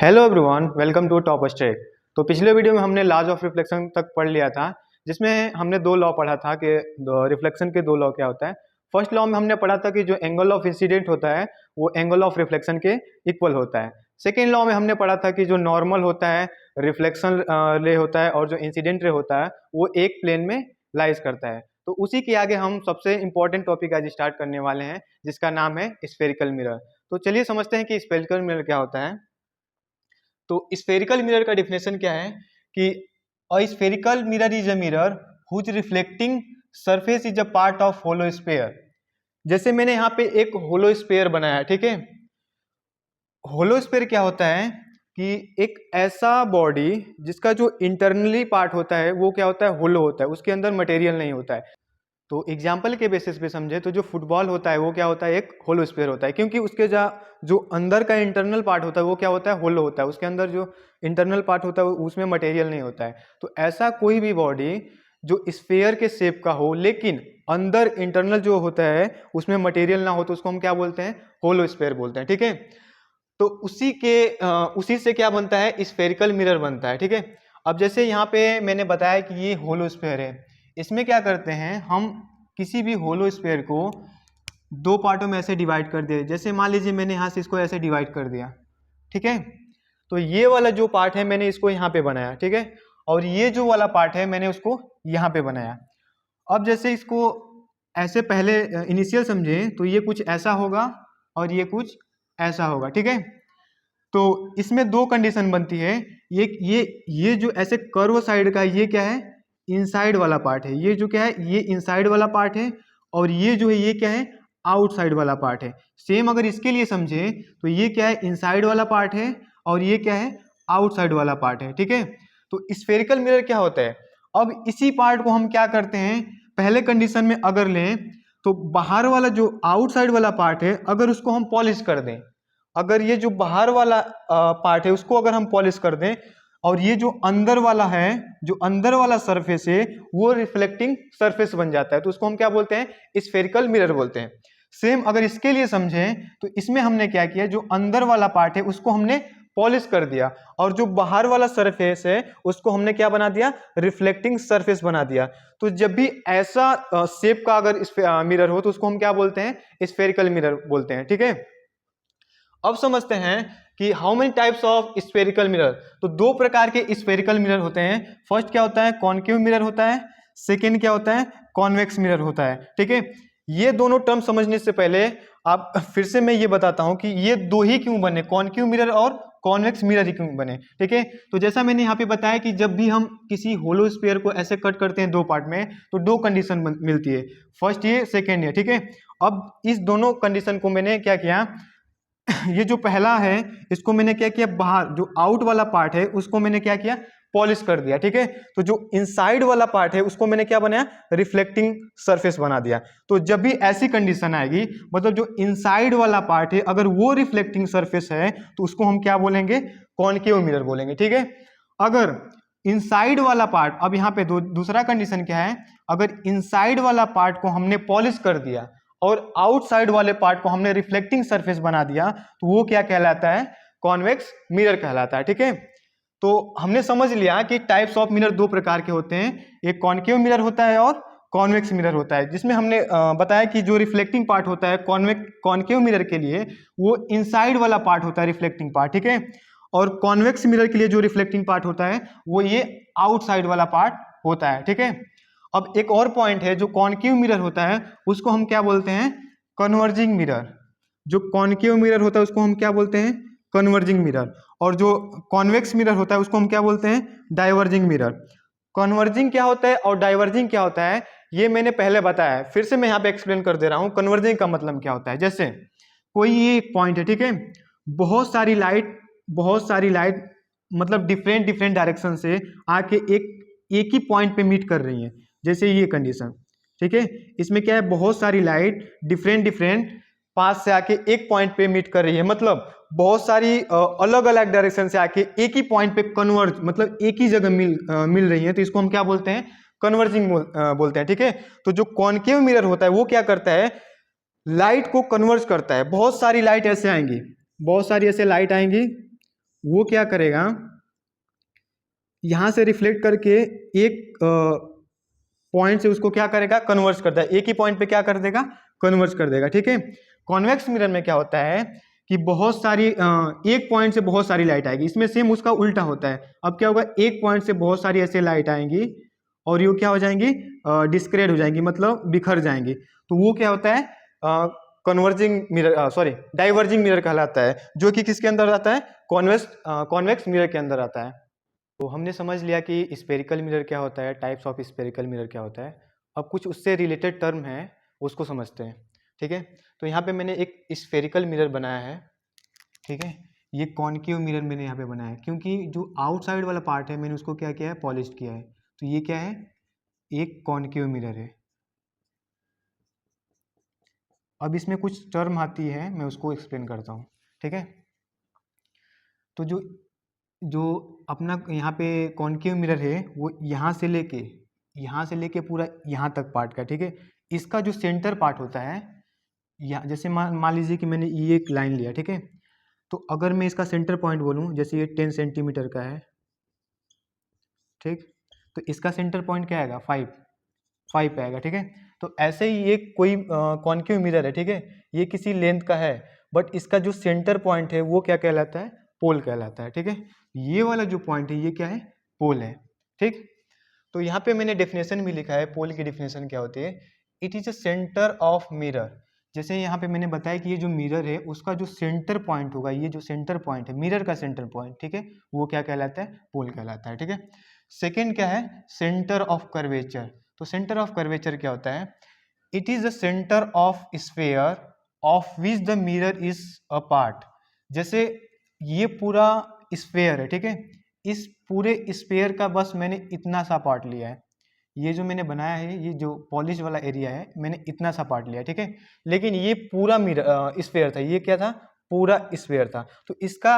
Hello everyone, welcome to top stack. तो पिछले video में हमने लॉज ऑफ रिफ्लेक्शन तक पढ़ लिया था, जिसमें हमने दो लॉ पढ़ा था कि रिफ्लेक्शन के दो लॉ क्या होता है। फर्स्ट लॉ में हमने पढ़ा था कि जो एंगल ऑफ इंसिडेंट होता है वो एंगल ऑफ रिफ्लेक्शन के इक्वल होता है। सेकेंड लॉ में हमने पढ़ा था कि जो नॉर्मल होता है, रिफ्लेक्शन रे होता है और जो इंसिडेंट रे होता है वो एक प्लेन में लाइज करता है। तो उसी के आगे हम सबसे इंपॉर्टेंट टॉपिक आज स्टार्ट करने वाले हैं, जिसका नाम है स्फेरिकल मिरर। तो चलिए समझते हैं कि स्फेरिकल मिरर क्या होता है। तो स्फेरिकल मिरर का डिफिनेशन क्या है कि a spherical mirror is a mirror whose reflecting surface is a part of hollow sphere. जैसे मैंने यहाँ पे एक होलो स्फेयर बनाया है, ठीक है। होलो स्फेयर क्या होता है कि एक ऐसा बॉडी जिसका जो इंटरनली पार्ट होता है वो क्या होता है, होलो होता है, उसके अंदर मटेरियल नहीं होता है। तो एग्जाम्पल के बेसिस पे समझे तो जो फुटबॉल होता है वो क्या होता है, एक होलो स्फेयर होता है, क्योंकि उसके जो अंदर का इंटरनल पार्ट होता है वो क्या होता है, होलो होता है। उसके अंदर जो इंटरनल पार्ट होता है उसमें मटेरियल नहीं होता है। तो ऐसा कोई भी बॉडी जो स्फेयर के शेप का हो लेकिन अंदर इंटरनल जो होता है उसमें मटेरियल ना हो तो उसको हम क्या बोलते हैं, होलो स्फेयर बोलते हैं, ठीक है। तो उसी से क्या बनता है, स्फेरिकल मिरर बनता है, ठीक है। अब जैसे यहाँ पे मैंने बताया कि ये होलो स्फेयर है, इसमें क्या करते हैं हम, किसी भी होलो स्फेयर को दो पार्टों में ऐसे डिवाइड कर दिया। जैसे मान लीजिए मैंने यहाँ से इसको ऐसे डिवाइड कर दिया, ठीक है। तो ये वाला जो पार्ट है मैंने इसको यहाँ पे बनाया, ठीक है, और ये जो वाला पार्ट है मैंने उसको यहाँ पे बनाया। अब जैसे इसको ऐसे पहले इनिशियल समझे तो ये कुछ ऐसा होगा और ये कुछ ऐसा होगा, ठीक है। तो इसमें दो कंडीशन बनती है। ये जो ऐसे कर्व साइड का ये क्या है, इनसाइड वाला पार्ट है। ये जो क्या है, ये इनसाइड वाला पार्ट है, और ये जो है ये क्या है, आउटसाइड वाला पार्ट है। सेम अगर इसके लिए समझे तो ये क्या है, इनसाइड वाला पार्ट है, और ये क्या है, आउटसाइड वाला पार्ट है, ठीक है। तो स्फेरिकल मिरर क्या होता है, अब इसी पार्ट को हम क्या करते हैं, पहले कंडीशन में अगर लें तो बाहर वाला जो आउटसाइड वाला पार्ट है अगर उसको हम पॉलिश कर दें, अगर ये जो बाहर वाला पार्ट है उसको अगर हम पॉलिश कर दें, और ये जो अंदर वाला है, जो अंदर वाला सरफेस है वो रिफ्लेक्टिंग सरफेस बन जाता है, तो उसको हम क्या बोलते हैं, स्फेरिकल मिरर बोलते हैं। सेम अगर इसके लिए समझें तो इसमें हमने क्या किया, जो अंदर वाला पार्ट है उसको हमने पॉलिश कर दिया, और जो बाहर वाला सरफेस है उसको हमने क्या बना दिया, रिफ्लेक्टिंग सरफेस बना दिया। तो जब भी ऐसा शेप का अगर मिरर हो तो उसको हम क्या बोलते हैं, स्फेरिकल मिरर बोलते हैं, ठीक है। अब समझते हैं कि how many types of spherical mirror. तो दो प्रकार के स्फेरिकल मिरर होते हैं। फर्स्ट क्या होता है, कॉनकेव मिरर होता है। सेकेंड क्या होता है, कॉन्वेक्स मिरर होता है, ठीक है। ये दोनों टर्म समझने से पहले आप फिर से मैं ये बताता हूं कि ये दो ही क्यों बने, कॉनकेव मिरर और कॉन्वेक्स मिरर ही क्यों बने, ठीक है। तो जैसा मैंने यहाँ पे बताया कि जब भी हम किसी होलो स्फीयर को ऐसे कट करते हैं दो पार्ट में तो दो कंडीशन मिलती है, फर्स्ट ये, सेकेंड ये, ठीक है। अब इस दोनों कंडीशन को मैंने क्या किया, ये जो पहला है इसको मैंने क्या किया, बाहर जो आउट वाला पार्ट है उसको मैंने क्या किया, पॉलिश कर दिया, ठीक है। तो जो इनसाइड वाला पार्ट है उसको मैंने क्या बनाया, रिफ्लेक्टिंग सरफेस बना दिया। तो जब भी ऐसी कंडीशन आएगी, मतलब जो इनसाइड वाला पार्ट है अगर वो रिफ्लेक्टिंग सरफेस है तो उसको हम क्या बोलेंगे, कॉनकेव मिरर बोलेंगे, ठीक है। अगर इनसाइड वाला पार्ट, अब यहाँ पे दूसरा कंडीशन क्या है, अगर इनसाइड वाला पार्ट को हमने पॉलिश कर दिया और आउटसाइड वाले पार्ट को हमने रिफ्लेक्टिंग सरफेस बना दिया तो वो क्या कहलाता है, कॉन्वेक्स मिरर कहलाता है, ठीक है। तो हमने समझ लिया कि टाइप्स ऑफ मिरर दो प्रकार के होते हैं, एक कॉनकेव मिरर होता है और कॉन्वेक्स मिरर होता है, जिसमें हमने बताया कि जो रिफ्लेक्टिंग पार्ट होता है कॉनकेव मिरर के लिए वो इनसाइड वाला पार्ट होता है, रिफ्लेक्टिंग पार्ट, ठीक है। और कॉन्वेक्स मिरर के लिए जो रिफ्लेक्टिंग पार्ट होता है वो ये आउटसाइड वाला पार्ट होता है, ठीक है। अब एक और पॉइंट है, जो कॉनकेव मिरर होता है उसको हम क्या बोलते हैं, कन्वर्जिंग मिरर। जो कॉनकेव मिरर होता है उसको हम क्या बोलते हैं, कन्वर्जिंग मिरर। और जो कॉन्वेक्स मिरर होता है उसको हम क्या बोलते हैं, डाइवर्जिंग मिरर। कन्वर्जिंग क्या होता है और डाइवर्जिंग क्या होता है ये मैंने पहले बताया है, फिर से मैं यहाँ पे एक्सप्लेन कर दे रहा हूँ। कन्वर्जिंग का मतलब क्या होता है, जैसे कोई ये एक पॉइंट है, ठीक है, बहुत सारी लाइट मतलब डिफरेंट डिफरेंट डायरेक्शन से आके एक ही पॉइंट पे मीट कर रही है, जैसे ये कंडीशन, ठीक है। इसमें क्या है, बहुत सारी लाइट डिफरेंट डिफरेंट पास से आके एक पॉइंट पे मीट कर रही है, मतलब बहुत सारी अलग अलग डायरेक्शन से आके एक ही पॉइंट पे कन्वर्ज, मतलब एक ही जगह मिल रही है, तो इसको हम क्या बोलते हैं, कन्वर्जिंग बोलते हैं, ठीक है। तो जो कॉनकेव मिरर होता है वो क्या करता है, लाइट को कन्वर्ज करता है। बहुत सारी लाइट ऐसे आएंगी, बहुत सारी ऐसे लाइट आएंगी वो क्या करेगा, यहाँ से रिफ्लेक्ट करके एक पॉइंट से उसको क्या करेगा, कन्वर्स करता है, एक ही पॉइंट पे क्या कर देगा, कन्वर्स कर देगा, ठीक है। कॉन्वेक्स मिरर में क्या होता है कि बहुत सारी एक पॉइंट से बहुत सारी लाइट आएगी, इसमें सेम उसका उल्टा होता है। अब क्या होगा, एक पॉइंट से बहुत सारी ऐसे लाइट आएंगी और ये क्या हो जाएंगी, डिस्क्रेट हो जाएंगी, मतलब बिखर जाएंगी। तो वो क्या होता है, converging mirror, sorry diverging mirror कहलाता है, जो कि किसके अंदर आता है, कॉन्वेक्स मिरर के अंदर आता है। तो हमने समझ लिया कि स्फेरिकल मिरर क्या होता है, टाइप्स ऑफ स्फेरिकल मिरर क्या होता है। अब कुछ उससे रिलेटेड टर्म है उसको समझते हैं, ठीक है। तो यहाँ पे मैंने एक स्फेरिकल मिरर बनाया है, ठीक है। ये कॉनकेव मिरर मैंने यहाँ पे बनाया है, क्योंकि जो आउटसाइड वाला पार्ट है मैंने उसको क्या किया है, पॉलिश किया है। तो ये क्या है, एक कॉनकेव मिरर है। अब इसमें कुछ टर्म आती है, मैं उसको एक्सप्लेन करता हूँ, ठीक है। तो जो जो अपना यहाँ पे कॉनकेव मिरर है वो यहाँ से लेके पूरा यहाँ तक पार्ट का, ठीक है। इसका जो सेंटर पार्ट होता है, यहाँ जैसे मान लीजिए कि मैंने ये एक लाइन लिया, ठीक है। तो अगर मैं इसका सेंटर पॉइंट बोलूँ, जैसे ये 10 सेंटीमीटर का है, ठीक, तो इसका सेंटर पॉइंट क्या आएगा, 5 आएगा, ठीक है। तो ऐसे ही ये कोई कॉनकेव मिरर है, ठीक है, ये किसी लेंथ का है, बट इसका जो सेंटर पॉइंट है वो क्या कहलाता है, पोल कहलाता है, ठीक है। ये वाला जो पॉइंट है ये क्या है, पोल है, ठीक। तो यहाँ पे मैंने डेफिनेशन भी लिखा है, पोल की डेफिनेशन क्या होती है, it is a centre of mirror. जैसे यहाँ पे मैंने बताया कि ये जो मिरर है उसका जो सेंटर पॉइंट होगा, ये जो सेंटर पॉइंट है मिरर का सेंटर पॉइंट, ठीक है, वो क्या कहलाता है, पोल कहलाता है, ठीक है। सेकेंड क्या है, सेंटर ऑफ कर्वेचर। तो सेंटर ऑफ कर्वेचर क्या होता है, it is the centre of sphere of which the mirror is a part. जैसे ये पूरा स्फेयर है, ठीक है, इस पूरे स्फेयर का बस मैंने इतना सा पार्ट लिया है, ये जो मैंने बनाया है, ये जो पॉलिश वाला एरिया है मैंने इतना सा पार्ट लिया है, ठीक है। लेकिन ये पूरा मिरर स्फेयर था, ये क्या था, पूरा स्फेयर था। तो इसका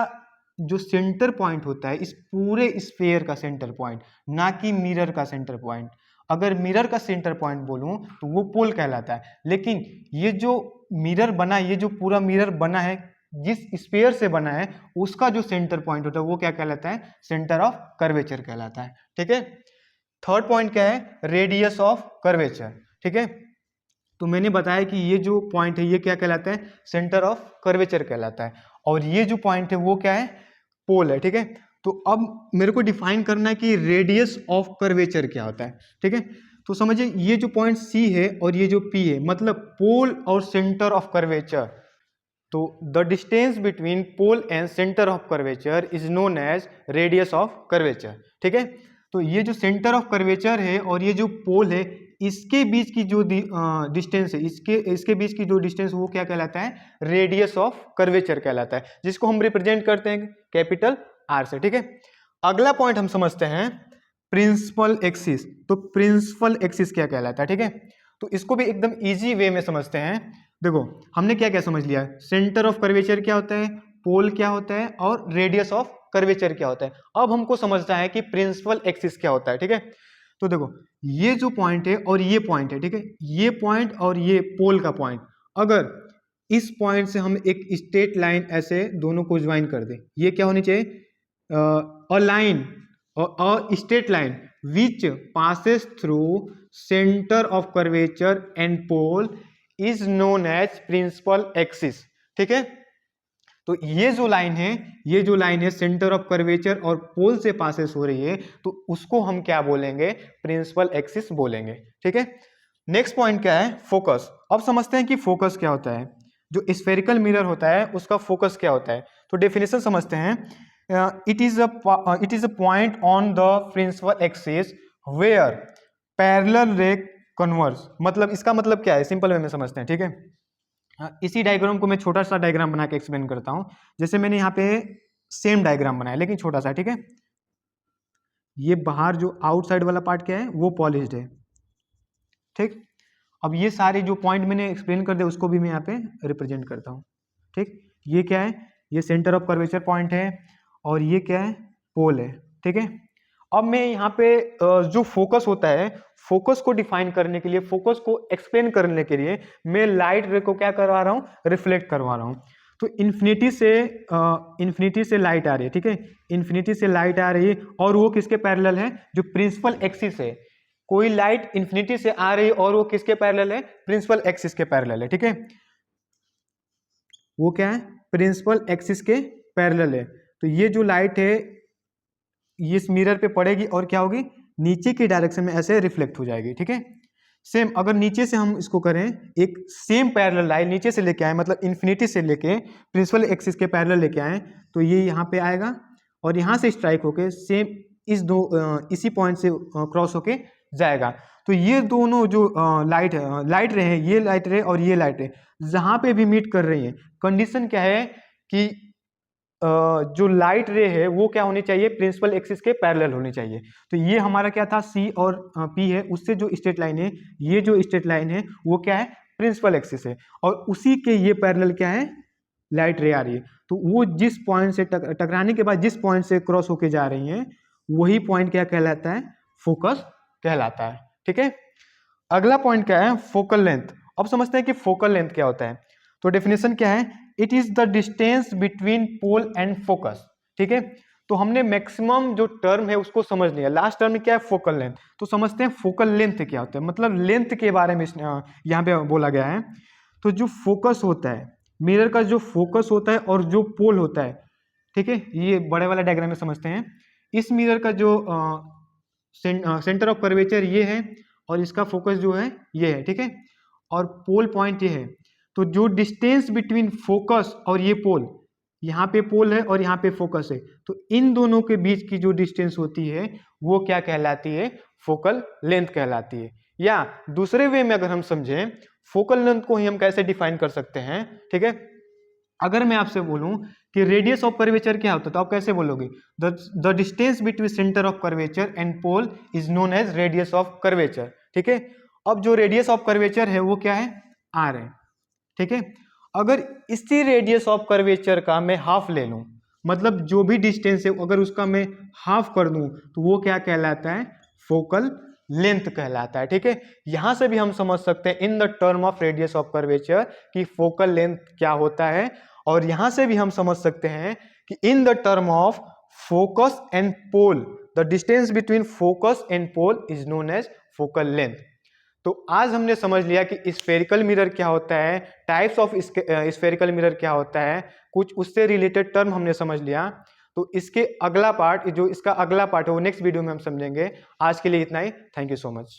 जो सेंटर पॉइंट होता है, इस पूरे स्फेयर का सेंटर पॉइंट, ना कि मिरर का सेंटर पॉइंट। अगर मिरर का सेंटर पॉइंट बोलूं तो वो पोल कहलाता है, लेकिन ये जो मिरर बना, ये जो पूरा मिरर बना है जिस स्फेयर से बना है, उसका जो सेंटर पॉइंट होता है वो क्या कहलाता है, सेंटर ऑफ कर्वेचर कहलाता है, ठीक है। थर्ड पॉइंट क्या है, रेडियस ऑफ कर्वेचर, ठीक है। तो मैंने बताया कि ये जो पॉइंट है ये क्या कहलाता है, सेंटर ऑफ कर्वेचर कहलाता है, और ये जो पॉइंट है वो क्या है, पोल है, ठीक है। तो अब मेरे को डिफाइन करना है कि रेडियस ऑफ कर्वेचर क्या होता है, ठीक है। तो समझिए ये जो पॉइंट सी है और ये जो पी है, मतलब पोल और सेंटर ऑफ कर्वेचर। तो the distance between pole and centre of curvature is known as radius of curvature, ठीक है। तो ये जो सेंटर ऑफ कर्वेचर है और ये जो पोल है, इसके बीच की जो डिस्टेंस है, इसके बीच की जो डिस्टेंस वो क्या कहलाता है, रेडियस ऑफ कर्वेचर कहलाता है, जिसको हम रिप्रेजेंट करते हैं कैपिटल आर से, ठीक है। अगला पॉइंट हम समझते हैं प्रिंसिपल एक्सिस। तो प्रिंसिपल एक्सिस क्या कहलाता है, ठीक है। तो इसको भी एकदम इजी वे में समझते हैं। देखो हमने क्या क्या समझ लिया, सेंटर ऑफ कर्वेचर क्या होता है, पोल क्या होता है, और रेडियस ऑफ कर्वेचर क्या होता है। अब हमको समझना है कि प्रिंसिपल एक्सिस क्या होता है, ठीक है। तो देखो ये जो पॉइंट है और ये पॉइंट है, ठीक है, ये पॉइंट और ये पोल का पॉइंट, अगर इस पॉइंट से हम एक स्ट्रेट लाइन ऐसे दोनों को ज्वाइन कर दें, ये क्या होनी चाहिए, a line, a straight line which passes through center of curvature and pole is known as principal axis, ठीक है। तो ये जो लाइन है सेंटर ऑफ कर्वेचर और पोल से पासेस हो रही है, तो उसको हम क्या बोलेंगे, प्रिंसिपल एक्सिस बोलेंगे, ठीक है। नेक्स्ट पॉइंट क्या है, फोकस। अब समझते हैं कि फोकस क्या होता है, जो स्फेरिकल मिरर होता है उसका फोकस क्या होता है। तो डेफिनेशन समझते हैं, it is a point on the principal axis where parallel ray converge. मतलब इसका मतलब क्या है, सिंपल वे में समझते हैं, ठीक है। इसी डायग्राम को मैं छोटा सा डायग्राम बना के एक्सप्लेन करता हूं। जैसे मैंने यहाँ पे सेम डायग्राम बनाया लेकिन छोटा सा, ठीक है। ये बाहर जो आउटसाइड वाला पार्ट क्या है, वो पॉलिश्ड है, ठीक। अब ये सारे जो पॉइंट मैंने एक्सप्लेन कर दिया उसको भी मैं यहाँ पे रिप्रेजेंट करता हूँ, ठीक। ये क्या है, ये सेंटर ऑफ कर्वेचर पॉइंट है और ये क्या है, पोल है, ठीक है। अब मैं यहाँ पे जो फोकस होता है, फोकस को डिफाइन करने के लिए, फोकस को एक्सप्लेन करने के लिए मैं लाइट रे को क्या करवा रहा हूँ, रिफ्लेक्ट करवा रहा हूँ। तो इन्फिनिटी से लाइट आ रही है, ठीक है, इन्फिनिटी से लाइट आ रही है और वो किसके पैरेलल है, जो प्रिंसिपल एक्सिस है। कोई लाइट इन्फिनिटी से आ रही है और वो किसके पैरेलल है, प्रिंसिपल एक्सिस के पैरेलल है, ठीक है, वो क्या है, प्रिंसिपल एक्सिस के पैरेलल है। तो ये जो लाइट है ये इस मिरर पे पड़ेगी और क्या होगी, नीचे की डायरेक्शन में ऐसे रिफ्लेक्ट हो जाएगी, ठीक है। सेम अगर नीचे से हम इसको करें, एक सेम पैरेलल लाइन नीचे से लेके आए, मतलब इन्फिनिटी से लेके प्रिंसिपल एक्सिस के पैरेलल लेके आए, तो ये यहाँ पे आएगा और यहाँ से स्ट्राइक होके सेम इसी पॉइंट से क्रॉस होके जाएगा। तो ये दोनों जो लाइट रे हैं, ये लाइट रे और ये लाइट रे जहाँ पे भी मीट कर रही है, कंडीशन क्या है कि जो लाइट रे है वो क्या होनी चाहिए, प्रिंसिपल एक्सिस के पैरेलल होनी चाहिए। तो ये हमारा क्या था, सी और पी है, उससे जो स्ट्रेट लाइन है, ये जो स्ट्रेट लाइन है वो क्या है, प्रिंसिपल एक्सिस है, और उसी के ये पैरेलल क्या है, लाइट रे आ रही है। तो वो जिस पॉइंट से टकराने के बाद जिस पॉइंट से क्रॉस होके जा रही है, वही पॉइंट क्या कहलाता है, फोकस कहलाता है, ठीक है। अगला पॉइंट क्या है, फोकल लेंथ। अब समझते हैं कि फोकल लेंथ क्या होता है। तो डेफिनेशन क्या है, it is the distance between pole and focus, ठीक है। तो हमने मैक्सिमम जो टर्म है उसको समझ लिया, लास्ट टर्म में क्या है, फोकल लेंथ। तो समझते हैं फोकल लेंथ क्या होता है, मतलब लेंथ के बारे में यहाँ पे बोला गया है। तो जो फोकस होता है, मिरर का जो फोकस होता है और जो पोल होता है, ठीक है, ये बड़े वाला डायग्राम में समझते हैं। इस मिरर का जो सेंटर ऑफ कर्वेचर ये है और इसका फोकस जो है ये है, ठीक है, और पोल पॉइंट ये है। तो जो डिस्टेंस बिटवीन फोकस और ये पोल, यहाँ पे पोल है और यहाँ पे फोकस है, तो इन दोनों के बीच की जो डिस्टेंस होती है वो क्या कहलाती है, फोकल लेंथ कहलाती है। या दूसरे वे में अगर हम समझें, फोकल लेंथ को ही हम कैसे डिफाइन कर सकते हैं, ठीक है। अगर मैं आपसे बोलूं कि रेडियस ऑफ कर्वेचर क्या होता है, तो आप कैसे बोलोगे, the distance between centre of curvature and pole is known as radius of curvature, ठीक है। अब जो रेडियस ऑफ कर्वेचर है वो क्या है, आर है, ठीक है। अगर इसी रेडियस ऑफ कर्वेचर का मैं हाफ ले लूं, मतलब जो भी डिस्टेंस है अगर उसका मैं हाफ कर दूं, तो वो क्या कहलाता है, फोकल लेंथ कहलाता है, ठीक है। यहां से भी हम समझ सकते हैं इन the term of radius of curvature कि फोकल लेंथ क्या होता है, और यहां से भी हम समझ सकते हैं कि in the term of focus and pole, the distance between focus and pole is known as focal length. तो आज हमने समझ लिया कि स्फेरिकल मिरर क्या होता है, टाइप्स ऑफ स्फेरिकल मिरर क्या होता है, कुछ उससे रिलेटेड टर्म हमने समझ लिया। तो इसके अगला पार्ट, जो इसका अगला पार्ट है वो नेक्स्ट वीडियो में हम समझेंगे। आज के लिए इतना ही, थैंक यू सो मच।